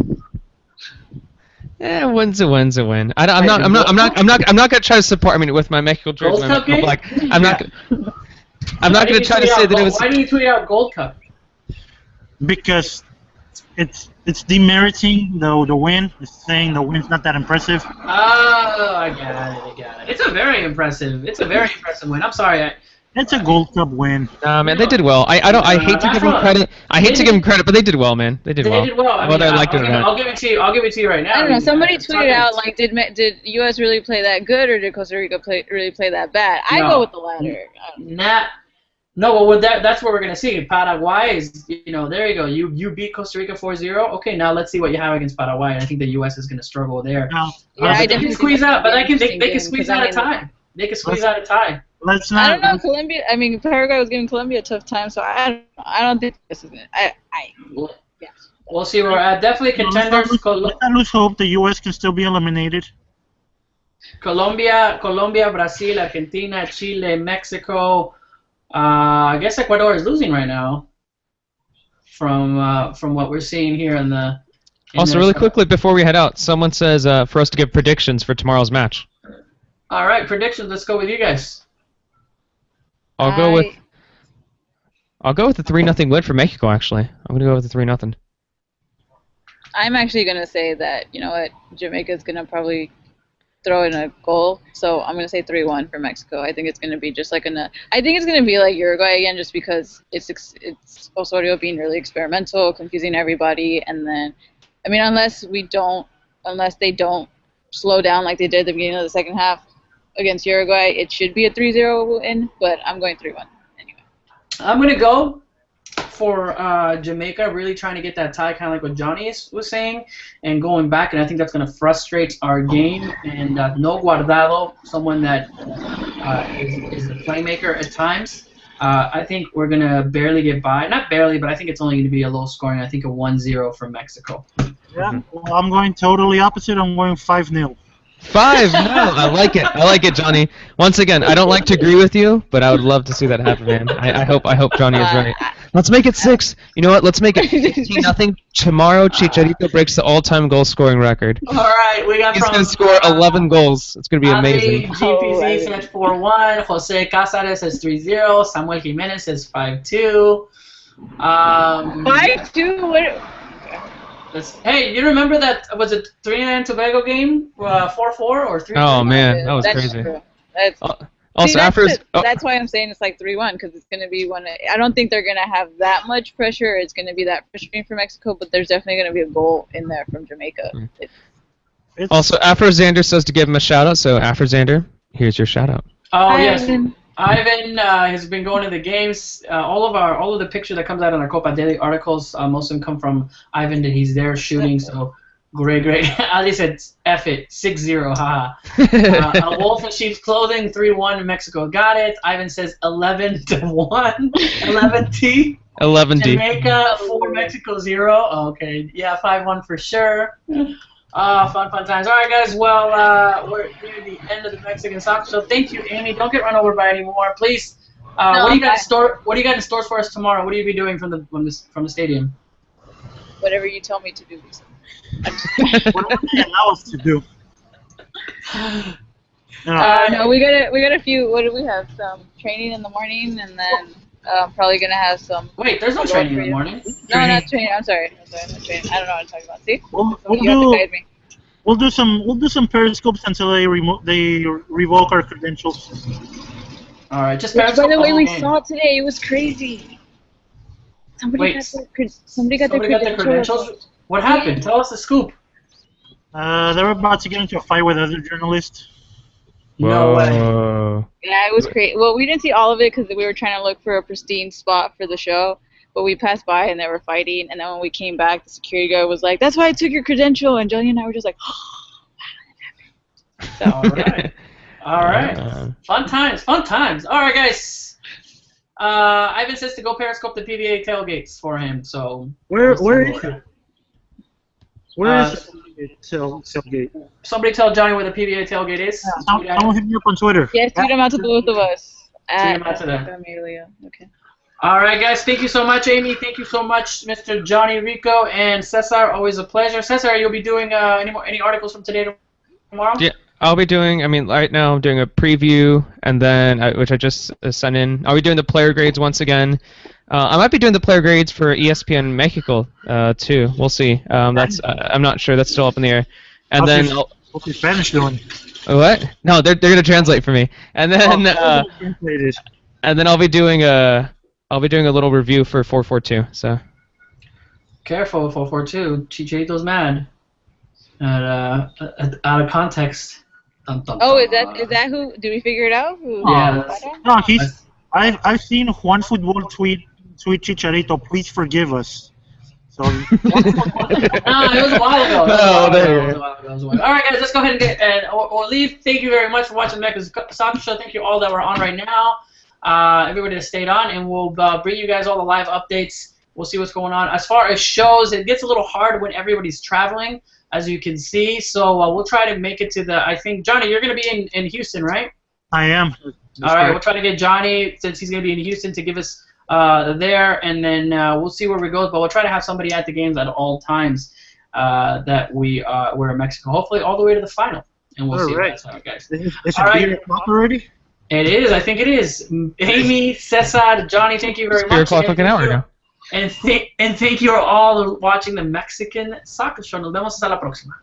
Yeah, win's a win. I'm not gonna try to support. I mean, with my Mexico jersey, Gold Cup game? I'm not gonna try to say that it was. Why do you tweet out Gold Cup? Because it's demeriting the win. It's saying the win's not that impressive. Oh, I got it. It's a very impressive win. I'm sorry. It's a Gold Cup win. Nah, man, they did well. I hate to give them credit. I hate to give them credit, but they did well, man. They did well. Whether I liked it or not. I'll give it to you. I'll give it to you right now. I don't know. Somebody tweeted out like, did U.S. really play that good, or did Costa Rica really play that bad? I go with the latter. No, well, that's what we're gonna see. Paraguay is, there you go. You beat Costa Rica 4-0. Okay, now let's see what you have against Paraguay. I think the U.S. is gonna struggle there. I they can squeeze out, but they can squeeze out a tie. They can squeeze out a tie. Let's not. I don't know. Colombia. I mean, Paraguay was giving Colombia a tough time, so I don't think this is it. We'll see. We're definitely contenders. Let's not lose hope. The U.S. can still be eliminated. Colombia, Brazil, Argentina, Chile, Mexico. I guess Ecuador is losing right now. From what we're seeing here in the. Also, really quickly before we head out, someone says for us to give predictions for tomorrow's match. All right, predictions. Let's go with you guys. I'll go with the 3-0 win for Mexico. Actually, I'm gonna go with the 3-0. I'm actually gonna say that Jamaica's gonna probably throw in a goal, so I'm gonna say 3-1 for Mexico. I think it's gonna be just like I think it's gonna be like Uruguay again, just because it's Osorio being really experimental, confusing everybody, and then unless they don't slow down like they did at the beginning of the second half against Uruguay, it should be a 3-0 win, but I'm going 3-1 anyway. I'm going to go for Jamaica, really trying to get that tie, kind of like what Johnny was saying, and going back, and I think that's going to frustrate our game. And no Guardado, someone that is a playmaker at times. I think we're going to barely get by. Not barely, but I think it's only going to be a low scoring. I think a 1-0 for Mexico. Yeah, well, I'm going totally opposite. I'm going 5-0. 5-0. I like it, Johnny. Once again, I don't like to agree with you, but I would love to see that happen, man. I hope Johnny is right. Let's make it 6. You know what? Let's make it 15-0. Tomorrow, Chicharito breaks the all-time goal-scoring record. All right, we got. He's going to score 11 goals. It's going to be amazing. GPZ says 4-1. Jose Cáceres says 3-0. Samuel Jimenez says 5-2. 5-2. What? Hey, you remember that? Was it Trinidad and Tobago game? 4-4 or 3-3? Oh man, that was crazy. True. That's why I'm saying it's like 3-1, because it's going to be one. I don't think they're going to have that much pressure. It's going to be that frustrating for Mexico, but there's definitely going to be a goal in there from Jamaica. Also, Afro Xander says to give him a shout out. So Afro Xander, here's your shout out. Oh yes. Ivan has been going to the games. All of the pictures that comes out in our Copa Daily articles, most of them come from Ivan, that he's there shooting. So great. Ali said, "F it, 6-0, haha." A wolf in sheep's clothing, 3-1 Mexico. Got it. Ivan says 11-1, 11-T. 11-D. Jamaica 4, Mexico 0. Okay, yeah, 5-1 for sure. Fun times. All right, guys. Well, we're near the end of the Mexican soccer, so thank you, Amy. Don't get run over by any more, please. What do you got in store? What do you got in stores for us tomorrow? What will you be doing from the stadium? Whatever you tell me to do. Whatever they allow us to do. No, we got a few. What do we have? Some training in the morning, and then probably gonna have some. Wait, there's no training in the morning. No, not training. I'm sorry, not training. I don't know what I'm talking about. See, We'll do some periscopes until they revoke our credentials. All right, just periscope. By the way, we saw today. It was crazy. Somebody got their credentials. What happened? Tell us the scoop. They were about to get into a fight with other journalists. No way. Yeah, it was crazy. Well, we didn't see all of it because we were trying to look for a pristine spot for the show. But we passed by and they were fighting. And then when we came back, the security guard was like, "That's why I took your credential." And Johnny and I were just like, "Oh, wow, that happened." All right. Fun times. All right, guys. Ivan says to go periscope the PBA tailgates for him. So where is it? Where is it? Tailgate. Somebody tell Johnny where the PBA tailgate is. Someone hit me up on Twitter. Yes, tweet them out to both of us. them out to them. Amelia. Okay. All right, guys. Thank you so much, Amy. Thank you so much, Mr. Johnny Rico and Cesar. Always a pleasure. Cesar, you'll be doing any articles from today to tomorrow? Yeah, I'll be doing. I mean, right now I'm doing a preview, and then which I just sent in. I'll be doing the player grades once again. I might be doing the player grades for ESPN Mexico too. We'll see. That's I'm not sure. That's still up in the air. And then What's your Spanish doing? what? No, they're gonna translate for me. And then and then I'll be doing a little review for 442. So Careful, 442. Chicharito's mad. Out of context. Dun, dun, Oh, dun. is that who? Did we figure it out? Who? Yeah. No, I've seen Juan Football tweet Chicharito, please forgive us. So No, it was a while ago. Oh, there you go. All right, guys, let's go ahead and we'll leave. Thank you very much for watching Mecca's Soccer Show. Thank you all that were on right now. Everybody that stayed on, and we'll bring you guys all the live updates. We'll see what's going on. As far as shows, it gets a little hard when everybody's traveling, as you can see. So we'll try to make it to the. I think Johnny, you're going to be in Houston, right? I am. All right, we'll try to get Johnny, since he's going to be in Houston, to give us there, and then we'll see where we go. But we'll try to have somebody at the games at all times that we're in Mexico. Hopefully, all the way to the final, and we'll see what that's how, guys. It's All a right. beer o'clock already? It is. I think it is. Amy, Cesar, Johnny, thank you very much. 3 o'clock like an hour ago. And thank you all for watching the Mexican Soccer Show. Nos vemos hasta la próxima.